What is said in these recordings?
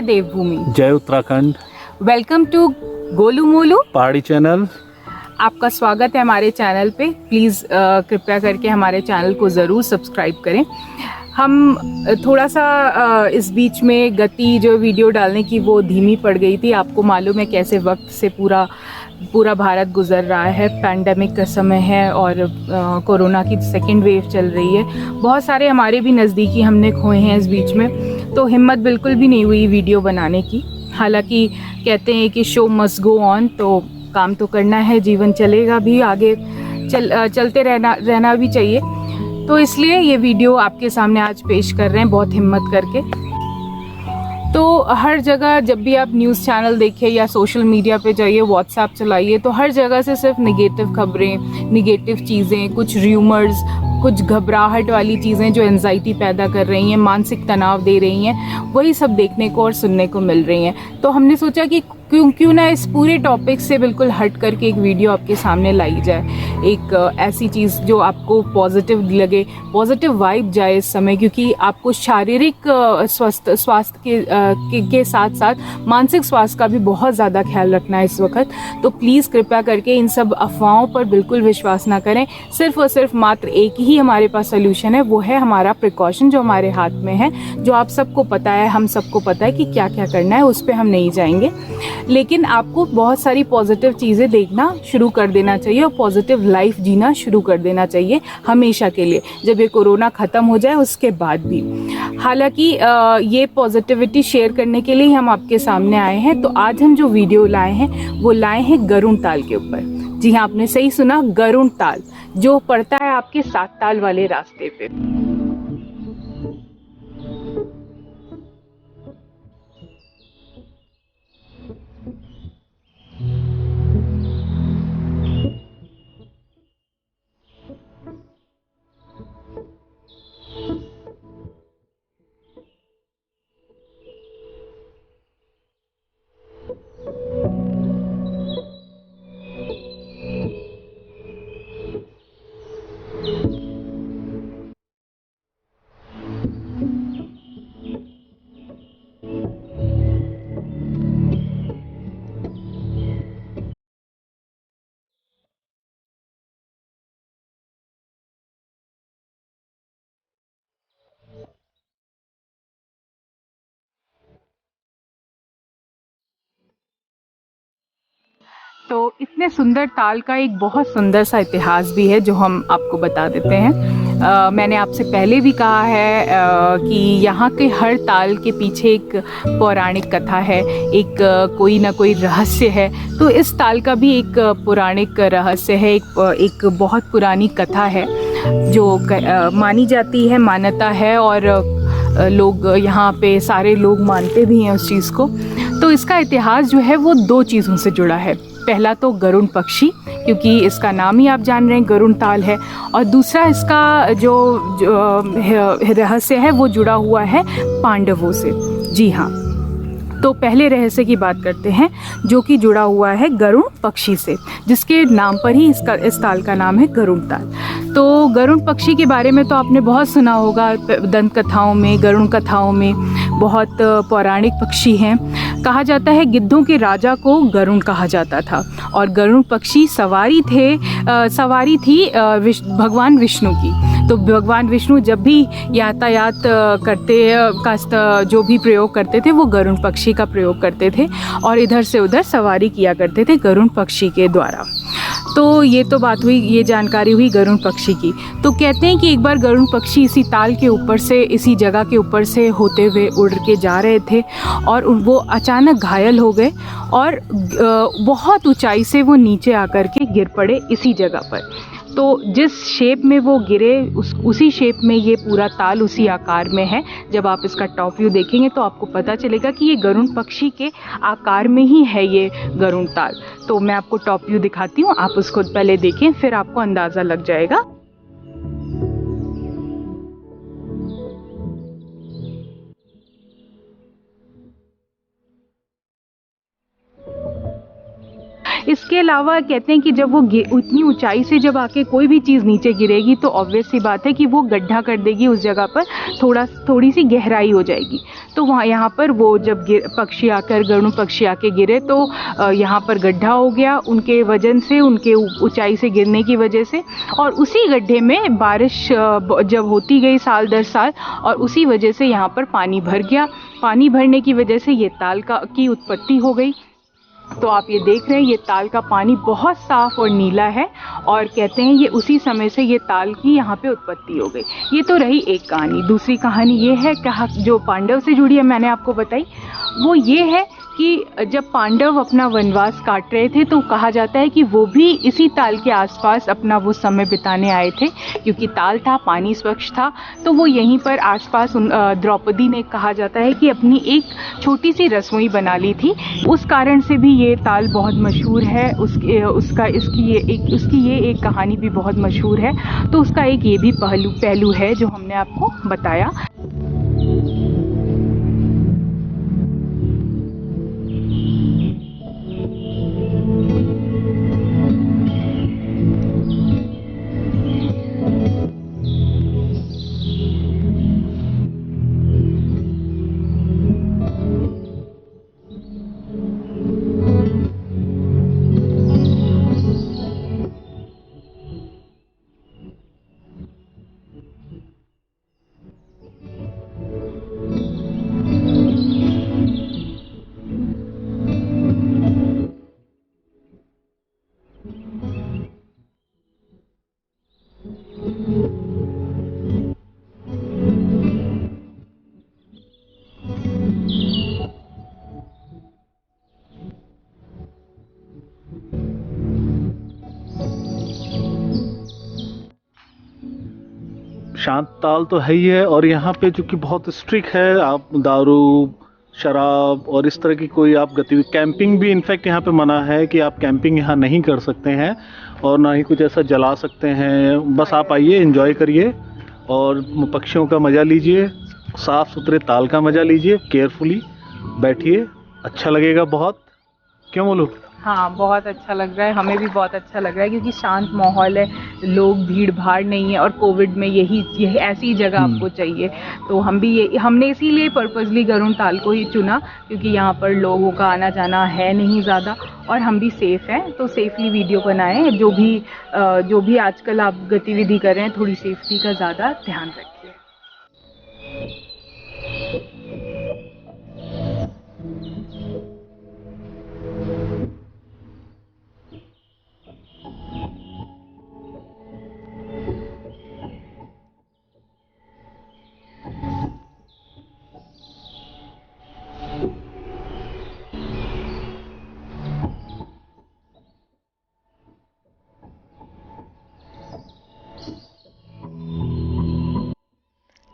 देवभूमि। जय Uttarakhand. Welcome to Golu Molu पहाड़ी channel. आपका स्वागत है हमारे चैनल पे। प्लीज़ कृपया करके हमारे चैनल को ज़रूर सब्सक्राइब करें। हम थोड़ा सा इस बीच में गति जो वीडियो डालने की वो धीमी पड़ गई थी। आपको मालूम है कैसे वक्त से पूरा भारत गुजर रहा है। पैंडेमिक का समय है और कोरोना की सेकेंड वेव चल रही है। बहुत सारे हमारे भी नज़दीकी हमने खोए हैं इस बीच में, तो हिम्मत बिल्कुल भी नहीं हुई वीडियो बनाने की। हालांकि कहते हैं कि शो मस्ट गो ऑन, तो काम तो करना है, जीवन चलेगा भी आगे, चलते रहना भी चाहिए। तो इसलिए ये वीडियो आपके सामने आज पेश कर रहे हैं बहुत हिम्मत करके। तो हर जगह जब भी आप न्यूज़ चैनल देखें या सोशल मीडिया पे जाइए, व्हाट्सएप चलाइए, तो हर जगह से सिर्फ निगेटिव खबरें, निगेटिव चीज़ें, कुछ र्यूमर्स, कुछ घबराहट वाली चीज़ें जो एंजाइटी पैदा कर रही हैं, मानसिक तनाव दे रही हैं, वही सब देखने को और सुनने को मिल रही हैं। तो हमने सोचा कि क्यों ना इस पूरे टॉपिक से बिल्कुल हट करके एक वीडियो आपके सामने लाई जाए। एक ऐसी चीज़ जो आपको पॉजिटिव लगे, पॉजिटिव वाइब जाए इस समय, क्योंकि आपको शारीरिक स्वास्थ्य के साथ साथ मानसिक स्वास्थ्य का भी बहुत ज़्यादा ख्याल रखना है इस वक्त। तो प्लीज़ कृपया करके इन सब अफवाहों पर बिल्कुल विश्वास ना करें। सिर्फ और सिर्फ मात्र एक ही हमारे पास सोल्यूशन है, वो है हमारा प्रिकॉशन जो हमारे हाथ में है, जो आप सबको पता है, हम सबको पता है कि क्या क्या करना है। उस पर हम नहीं जाएंगे, लेकिन आपको बहुत सारी पॉजिटिव चीज़ें देखना शुरू कर देना चाहिए और पॉजिटिव लाइफ जीना शुरू कर देना चाहिए हमेशा के लिए, जब ये कोरोना ख़त्म हो जाए उसके बाद भी। हालांकि ये पॉजिटिविटी शेयर करने के लिए ही हम आपके सामने आए हैं। तो आज हम जो वीडियो लाए हैं वो लाए हैं गरुड़ ताल के ऊपर। जी हाँ, आपने सही सुना, गरुड़ ताल, जो पड़ता है आपके 7 ताल वाले रास्ते पे। तो इतने सुंदर ताल का एक बहुत सुंदर सा इतिहास भी है जो हम आपको बता देते हैं। मैंने आपसे पहले भी कहा है कि यहाँ के हर ताल के पीछे एक पौराणिक कथा है, एक कोई ना कोई रहस्य है। तो इस ताल का भी एक पौराणिक रहस्य है, एक बहुत पुरानी कथा है जो मानी जाती है, मान्यता है, और लोग यहाँ पे सारे लोग मानते भी हैं उस चीज़ को। तो इसका इतिहास जो है वो 2 चीज़ों से जुड़ा है। पहला तो गरुड़ पक्षी, क्योंकि इसका नाम ही आप जान रहे हैं गरुड़ ताल है, और दूसरा इसका जो रहस्य है वो जुड़ा हुआ है पांडवों से। जी हाँ, तो पहले रहस्य की बात करते हैं जो कि जुड़ा हुआ है गरुड़ पक्षी से, जिसके नाम पर ही इस ताल का नाम है गरुड़ ताल। तो गरुड़ पक्षी के बारे में तो आपने बहुत सुना होगा, दंत कथाओं में, गरुड़ कथाओं में। बहुत पौराणिक पक्षी हैं। कहा जाता है गिद्धों के राजा को गरुड़ कहा जाता था, और गरुड़ पक्षी सवारी थी भगवान विष्णु की। तो भगवान विष्णु जब भी यातायात जो भी प्रयोग करते थे वो गरुड़ पक्षी का प्रयोग करते थे, और इधर से उधर सवारी किया करते थे गरुड़ पक्षी के द्वारा। तो ये तो बात हुई, ये जानकारी हुई गरुड़ पक्षी की। तो कहते हैं कि एक बार गरुड़ पक्षी इसी ताल के ऊपर से, इसी जगह के ऊपर से होते हुए उड़ के जा रहे थे, और वो अचानक घायल हो गए, और बहुत ऊंचाई से वो नीचे आकर के गिर पड़े इसी जगह पर। तो जिस शेप में वो गिरे उसी शेप में ये पूरा ताल उसी आकार में है। जब आप इसका टॉप व्यू देखेंगे तो आपको पता चलेगा कि ये गरुड़ पक्षी के आकार में ही है ये गरुड़ ताल। तो मैं आपको टॉप व्यू दिखाती हूँ, आप उसको पहले देखें, फिर आपको अंदाज़ा लग जाएगा। इस इसके अलावा कहते हैं कि जब वो उतनी ऊंचाई से जब आके कोई भी चीज़ नीचे गिरेगी तो ऑब्वियस सी बात है कि वो गड्ढा कर देगी, उस जगह पर थोड़ी सी गहराई हो जाएगी। तो वहाँ यहाँ पर वो जब पक्षी आकर गरुड़ पक्षी आके गिरे तो यहाँ पर गड्ढा हो गया उनके वजन से, उनके ऊंचाई से गिरने की वजह से, और उसी गड्ढे में बारिश जब होती गई साल दर साल, और उसी वजह से यहाँ पर पानी भर गया। पानी भरने की वजह से ये ताल की उत्पत्ति हो गई। तो आप ये देख रहे हैं, ये ताल का पानी बहुत साफ और नीला है, और कहते हैं ये उसी समय से ये ताल की यहाँ पे उत्पत्ति हो गई। ये तो रही एक कहानी। दूसरी कहानी ये है जो पांडव से जुड़ी है, मैंने आपको बताई, वो ये है कि जब पांडव अपना वनवास काट रहे थे तो कहा जाता है कि वो भी इसी ताल के आसपास अपना वो समय बिताने आए थे, क्योंकि ताल था, पानी स्वच्छ था, तो वो यहीं पर आसपास द्रौपदी ने, कहा जाता है कि अपनी एक छोटी सी रसोई बना ली थी। उस कारण से भी ये ताल बहुत मशहूर है। उसकी ये एक कहानी भी बहुत मशहूर है। तो उसका एक ये भी पहलू है जो हमने आपको बताया। शांत ताल तो है ही है, और यहाँ पे जो कि बहुत स्ट्रिक्ट है, आप दारू शराब और इस तरह की कोई आप गतिविधि, कैंपिंग भी इनफैक्ट यहाँ पे मना है कि आप कैंपिंग यहाँ नहीं कर सकते हैं, और ना ही कुछ ऐसा जला सकते हैं। बस आप आइए, एंजॉय करिए और पक्षियों का मज़ा लीजिए, साफ़ सुथरे ताल का मज़ा लीजिए, केयरफुली बैठिए, अच्छा लगेगा बहुत। क्यों बोलूँ? हाँ, बहुत अच्छा लग रहा है, हमें भी बहुत अच्छा लग रहा है, क्योंकि शांत माहौल है, लोग भीड़ भाड़ नहीं है, और कोविड में यही ऐसी जगह आपको चाहिए। तो हमने इसीलिए पर्पसली गरुड़ ताल को ही चुना, क्योंकि यहाँ पर लोगों का आना जाना है नहीं ज़्यादा, और हम भी सेफ़ हैं, तो सेफली वीडियो बनाएं। जो भी आजकल आप गतिविधि कर रहे हैं, थोड़ी सेफ्टी का ज़्यादा ध्यान रखें।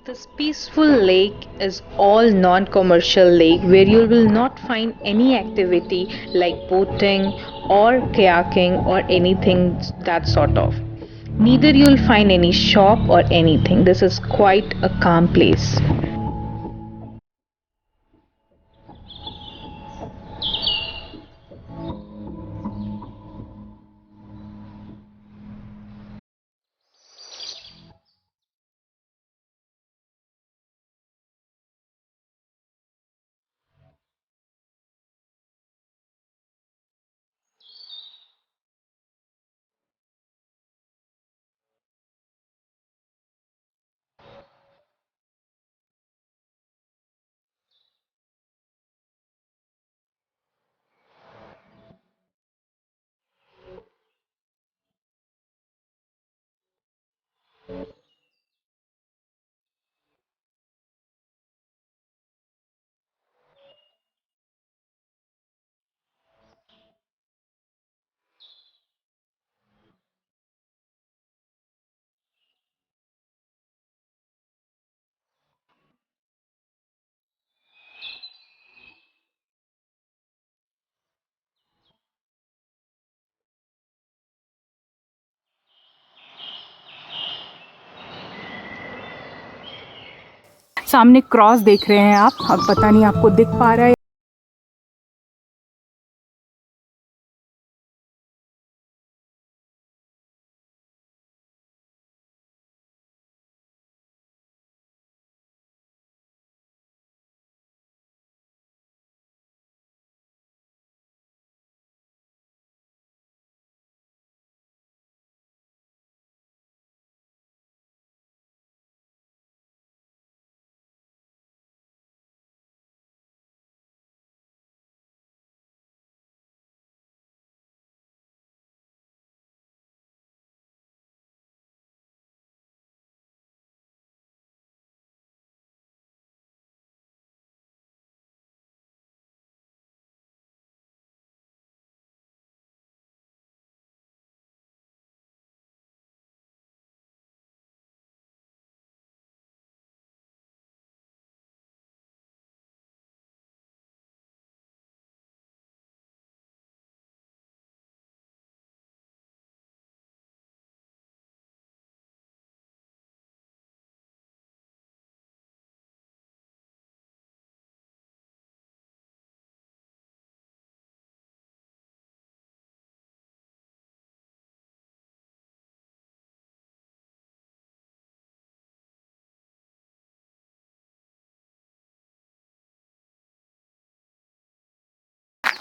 This peaceful lake is all non-commercial lake where you will not find any activity like boating or kayaking or anything that sort of. Neither you will find any shop or anything. This is quite a calm place. सामने cross देख रहे हैं आप, अब पता नहीं आपको दिख पा रहा है।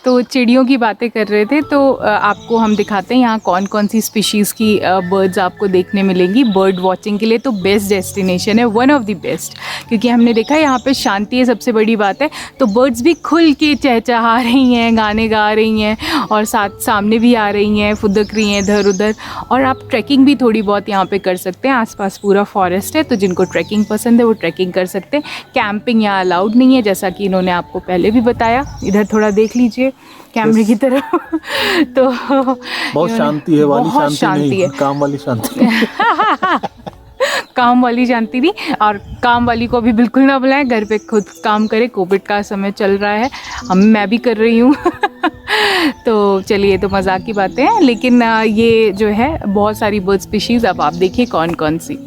तो चिड़ियों की बातें कर रहे थे, तो आपको हम दिखाते हैं यहाँ कौन कौन सी स्पीशीज़ की बर्ड्स आपको देखने मिलेंगी। बर्ड वॉचिंग के लिए तो बेस्ट डेस्टिनेशन है, वन ऑफ द बेस्ट, क्योंकि हमने देखा है यहाँ पे शांति है, सबसे बड़ी बात है। तो बर्ड्स भी खुल के चहचहा रही हैं, गाने गा रही हैं, और साथ सामने भी आ रही हैं, फुदक रही हैं इधर उधर। और आप ट्रैकिंग भी थोड़ी बहुत यहाँ पे कर सकते हैं, आसपास पूरा फॉरेस्ट है, तो जिनको ट्रैकिंग पसंद है वो ट्रैकिंग कर सकते हैं। कैंपिंग यहाँ अलाउड नहीं है, जैसा कि इन्होंने आपको पहले भी बताया। इधर थोड़ा देख लीजिए कैमरे की तरफ। तो बहुत शांति है, वाली बहुत शांति नहीं, है, काम वाली शांति। काम वाली शांति थी। और काम वाली को भी बिल्कुल ना बुलाएं, घर पे खुद काम करे, कोविड का समय चल रहा है, मैं भी कर रही हूँ। तो चलिए, तो मजाक की बातें हैं, लेकिन ये जो है बहुत सारी बर्ड स्पीशीज़, अब आप देखिए कौन कौन सी।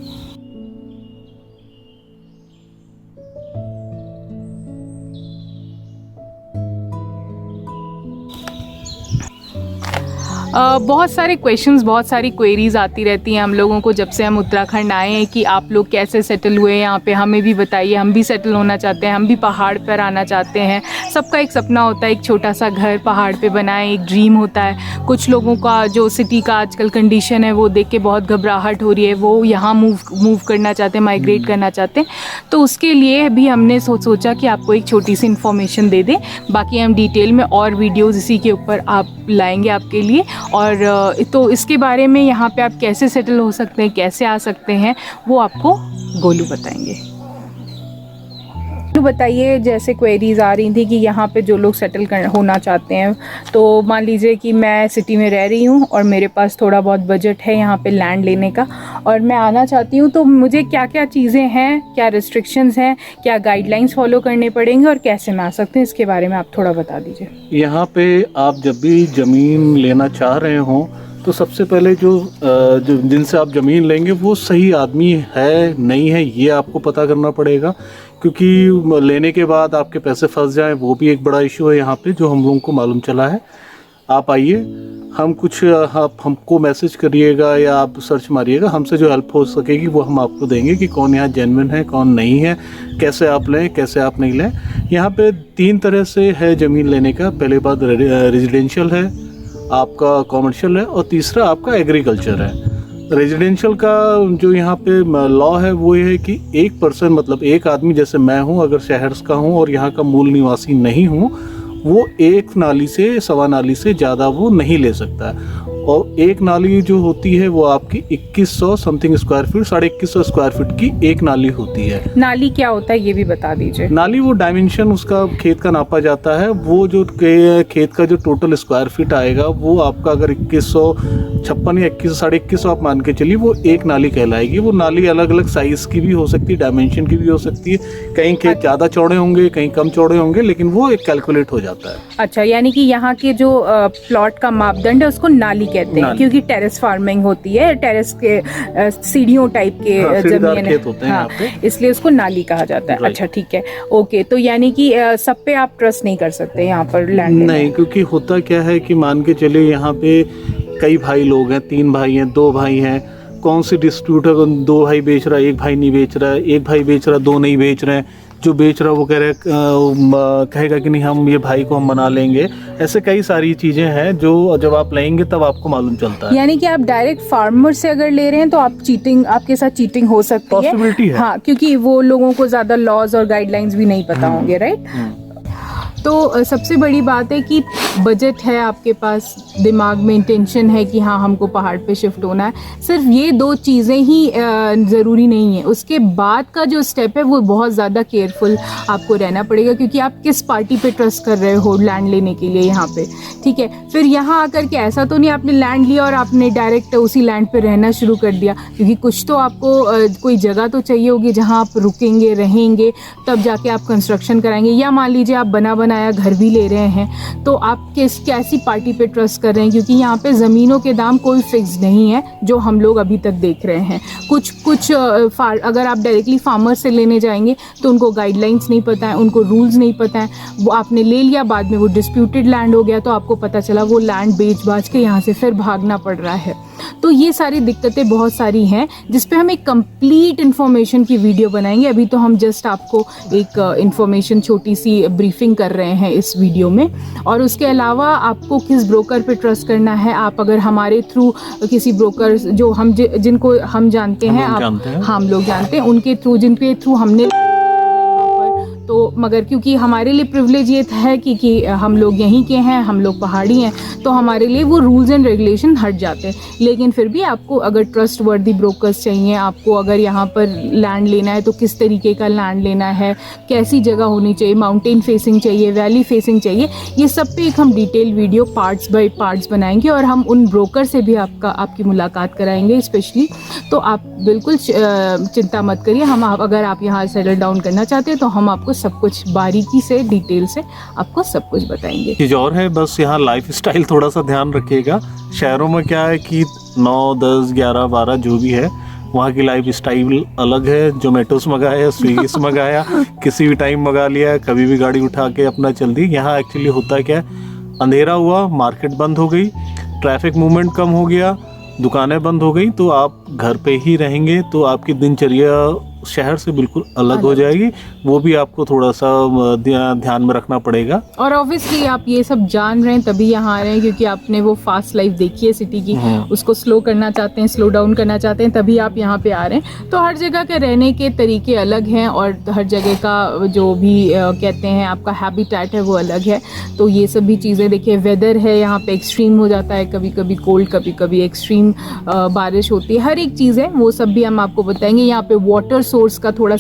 बहुत सारे क्वेश्चंस, बहुत सारी क्वेरीज़ आती रहती हैं हम लोगों को जब से हम उत्तराखंड आए हैं, कि आप लोग कैसे सेटल हुए यहाँ पे, हमें भी बताइए, हम भी सेटल होना चाहते हैं, हम भी पहाड़ पर आना चाहते हैं। सबका एक सपना होता है, एक छोटा सा घर पहाड़ पे बनाएं, एक ड्रीम होता है। कुछ लोगों का जो सिटी का आजकल कंडीशन है वो देख के बहुत घबराहट हो रही है, वो यहाँ मूव करना चाहते हैं, माइग्रेट करना चाहते हैं। तो उसके लिए भी हमने सोचा कि आपको एक छोटी सी इन्फॉर्मेशन दे दें। बाकी हम डिटेल में और वीडियोज़ इसी के ऊपर आप लाएंगे आपके लिए। और तो इसके बारे में यहाँ पे आप कैसे सेटल हो सकते हैं, कैसे आ सकते हैं, वो आपको गोलू बताएंगे। तो बताइए, जैसे क्वेरीज आ रही थी कि यहाँ पे जो लोग सेटल होना चाहते हैं, तो मान लीजिए कि मैं सिटी में रह रही हूँ और मेरे पास थोड़ा बहुत बजट है यहाँ पे लैंड लेने का, और मैं आना चाहती हूँ, तो मुझे क्या क्या चीज़ें हैं, क्या रिस्ट्रिक्शंस हैं, क्या गाइडलाइंस फॉलो करने पड़ेंगे, और कैसे मैं आ सकते हैं, इसके बारे में आप थोड़ा बता दीजिए। यहाँ पे आप जब भी ज़मीन लेना चाह रहे हों, तो सबसे पहले जो जिनसे आप ज़मीन लेंगे वो सही आदमी है नहीं है, ये आपको पता करना पड़ेगा। क्योंकि लेने के बाद आपके पैसे फंस जाएं, वो भी एक बड़ा इशू है यहाँ पे, जो हम लोगों को मालूम चला है। आप आइए, हम कुछ आप हमको मैसेज करिएगा या आप सर्च मारिएगा, हमसे जो हेल्प हो सकेगी वो हम आपको देंगे कि कौन यहाँ जेन्युइन है, कौन नहीं है, कैसे आप लें, कैसे आप नहीं लें। यहाँ पे 3 तरह से है ज़मीन लेने का। पहले बात रेजिडेंशियल है, आपका कॉमर्शियल है, और तीसरा आपका एग्रीकल्चर है। रेजिडेंशियल का जो यहाँ पे लॉ है वो ये है कि एक पर्सन, मतलब एक आदमी, जैसे मैं हूँ, अगर शहर का हूँ और यहाँ का मूल निवासी नहीं हूँ, वो 1 नाली से 1.25 नाली से ज़्यादा वो नहीं ले सकता है। और 1 नाली जो होती है वो आपकी 2100 something square feet, 2150 square feet की 1 नाली होती है। नाली क्या होता है ये भी बता दीजिए। नाली वो डायमेंशन उसका खेत का नापा जाता है, वो जो खेत का जो टोटल स्क्वायर फीट आएगा वो आपका अगर 2156 या 2150 आप मान के चलिए, वो 1 नाली कहलाएगी। वो नाली अलग अलग साइज की भी हो सकती है, डायमेंशन की भी हो सकती है, कहीं खेत ज़्यादा चौड़े होंगे, कहीं कम चौड़े होंगे, लेकिन वो एक कैलकुलेट हो जाता है। अच्छा, यानी कि यहाँ के जो प्लॉट का मापदंड है उसको नाली कहते हैं, क्योंकि टेरेस फार्मिंग होती है, टेरेस के सीढ़ियों टाइप के जमीन खेत होते हैं यहाँ पे, इसलिए उसको नाली कहा जाता है। अच्छा ठीक है, ओके। तो यानी कि सब पे आप ट्रस्ट नहीं कर सकते यहाँ पर लैंड नहीं, क्योंकि होता क्या है कि मान के चलिए यहाँ पे कई भाई लोग हैं, 3 भाई हैं, 2 भाई हैं, कौन सी डिस्प्यूट है, 2 भाई बेच रहा है, 1 भाई नहीं बेच रहा है, 1 भाई बेच रहा है, 2 नहीं बेच रहे हैं, जो बेच रहा है वो कह रहे कहेगा कि नहीं हम ये भाई को हम बना लेंगे। ऐसे कई सारी चीज़ें हैं जो जब आप लेंगे तब आपको मालूम चलता है। यानी कि आप डायरेक्ट फार्मर से अगर ले रहे हैं तो आप आपके साथ चीटिंग हो सकती है, पॉसिबिलिटी है। हाँ, क्योंकि वो लोगों को ज़्यादा लॉज और गाइडलाइंस भी नहीं पता होंगे, राइट। तो सबसे बड़ी बात है कि बजट है आपके पास, दिमाग में इंटेंशन है कि हाँ हमको पहाड़ पे शिफ्ट होना है। सिर्फ ये 2 चीज़ें ही ज़रूरी नहीं है, उसके बाद का जो स्टेप है वो बहुत ज़्यादा केयरफुल आपको रहना पड़ेगा, क्योंकि आप किस पार्टी पे ट्रस्ट कर रहे हो लैंड लेने के लिए यहाँ पे, ठीक है। फिर यहाँ आकर के ऐसा तो नहीं आपने लैंड लिया और आपने डायरेक्ट उसी लैंड पे रहना शुरू कर दिया, क्योंकि कुछ तो आपको कोई जगह तो चाहिए होगी जहाँ आप रुकेंगे, रहेंगे, तब जाके आप कंस्ट्रक्शन कराएंगे। या मान लीजिए आप बनाया घर भी ले रहे हैं, तो आप कैसी पार्टी पे ट्रस्ट कर रहे हैं, क्योंकि यहाँ पे ज़मीनों के दाम कोई फिक्स नहीं है जो हम लोग अभी तक देख रहे हैं। कुछ अगर आप डायरेक्टली फार्मर से लेने जाएंगे तो उनको गाइडलाइंस नहीं पता है, उनको रूल्स नहीं पता है, वो आपने ले लिया, बाद में वो डिस्प्यूटेड लैंड हो गया, तो आपको पता चला वो लैंड बेच बाच के यहाँ से फिर भागना पड़ रहा है। तो ये सारी दिक्कतें बहुत सारी हैं जिस पे हम एक कंप्लीट इन्फॉर्मेशन की वीडियो बनाएंगे। अभी तो हम जस्ट आपको एक इन्फॉर्मेशन छोटी सी ब्रीफिंग कर रहे हैं इस वीडियो में। और उसके अलावा आपको किस ब्रोकर पे ट्रस्ट करना है, आप अगर हमारे थ्रू किसी ब्रोकर जो हम जिनको हम जानते हैं, हम लोग जानते हैं उनके थ्रू, जिनके थ्रू हमने, तो मगर क्योंकि हमारे लिए प्रिविलेज ये है कि हम लोग यहीं के हैं, हम लोग पहाड़ी हैं, तो हमारे लिए वो रूल्स एंड रेगुलेशन हट जाते हैं। लेकिन फिर भी आपको अगर ट्रस्ट वर्दी ब्रोकर्स चाहिए, आपको अगर यहाँ पर लैंड लेना है तो किस तरीके का लैंड लेना है, कैसी जगह होनी चाहिए, माउंटेन फेसिंग चाहिए, वैली फेसिंग चाहिए, ये सब पे एक हम detail video parts by parts बनाएंगे और हम उन ब्रोकर से भी आपकी मुलाकात कराएंगे स्पेशली। तो आप बिल्कुल चिंता मत करिए, अगर आप यहाँ सेटल डाउन करना चाहते हैं तो हम आपको सब कुछ बारीकी से डिटेल से आपको सब कुछ बताएंगे। चीज और है, बस यहाँ लाइफ स्टाइल थोड़ा सा ध्यान रखिएगा। शहरों में क्या है कि 9, 10, 11, 12 जो भी है वहाँ की लाइफ स्टाइल अलग है। जोमेटो से मंगाया, स्विगी से मंगाया, किसी भी टाइम मंगा लिया, कभी भी गाड़ी उठा के अपना चल दी। यहाँ एक्चुअली होता क्या है, अंधेरा हुआ, मार्केट बंद हो गई, ट्रैफिक मूवमेंट कम हो गया, दुकानें बंद हो गई, तो आप घर पे ही रहेंगे तो आपकी दिनचर्या शहर से बिल्कुल अलग हो जाएगी। वो भी आपको थोड़ा सा ध्यान में रखना पड़ेगा। और ऑब्वियसली आप ये सब जान रहे हैं तभी यहाँ आ रहे हैं क्योंकि आपने वो फास्ट लाइफ देखी है सिटी की, उसको स्लो करना चाहते हैं, स्लो डाउन करना चाहते हैं, तभी आप यहाँ पे आ रहे हैं। तो हर जगह के रहने के तरीके अलग हैं और हर जगह का जो भी कहते हैं आपका हैबिटेट है वो अलग है। तो ये सब भी चीज़ें देखिए, वेदर है यहाँ पे एक्सट्रीम हो जाता है, कभी कभी कोल्ड, कभी कभी एक्सट्रीम बारिश होती है, हर एक चीज़ है वो सब भी हम आपको बताएंगे। यहाँ पे वाटर सोर्स का थोड़ा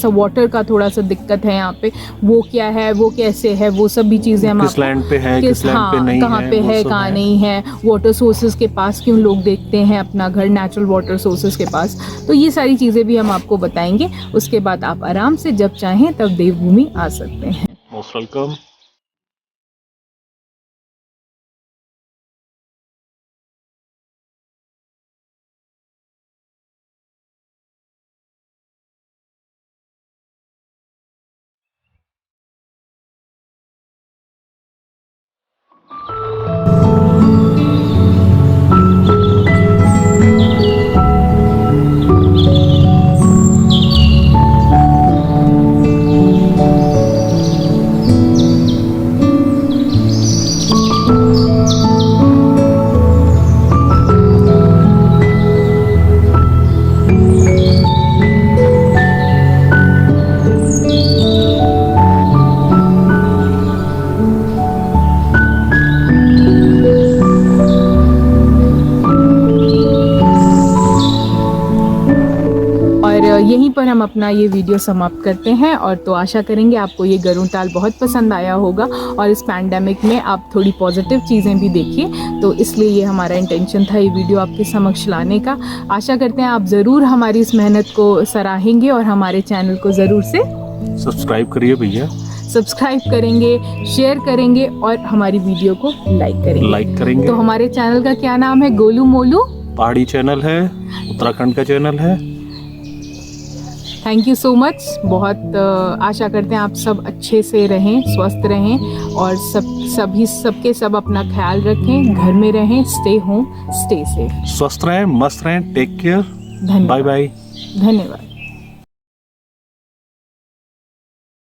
सा दिक्कत है यहाँ पे, वो क्या है, वो कैसे है, वो सब भी चीज़ें हम किस लैंड पे है, किस लैंड पे नहीं है, कहाँ पे है, कहाँ नहीं है, वाटर सोर्सेज के पास क्यों लोग देखते हैं अपना घर नेचुरल वाटर सोर्सेज के पास। तो ये सारी चीज़ें भी हम आपको बताएंगे। उसके बाद आप आराम से जब चाहें तब देवभूमि आ सकते हैं। Most welcome. यहीं पर हम अपना ये वीडियो समाप्त करते हैं। और तो आशा करेंगे आपको ये गरुड़ताल बहुत पसंद आया होगा और इस पैंडेमिक में आप थोड़ी पॉजिटिव चीज़ें भी देखिए, तो इसलिए ये हमारा इंटेंशन था ये वीडियो आपके समक्ष लाने का। आशा करते हैं आप ज़रूर हमारी इस मेहनत को सराहेंगे और हमारे चैनल को ज़रूर से सब्सक्राइब करिए भैया, सब्सक्राइब करेंगे, शेयर करेंगे और हमारी वीडियो को लाइक करेंगे। तो हमारे चैनल का क्या नाम है? गोलू मोलू पहाड़ी चैनल है, उत्तराखंड का चैनल है। Thank you so much. बहुत आशा करते हैं आप सब अच्छे से रहें, स्वस्थ रहें और सबके सब अपना ख्याल रखें, घर में रहें, स्टे होम, स्टे सेफ। स्वस्थ रहें, मस्त रहें, टेक केयर, बाय बाय। धन्यवाद।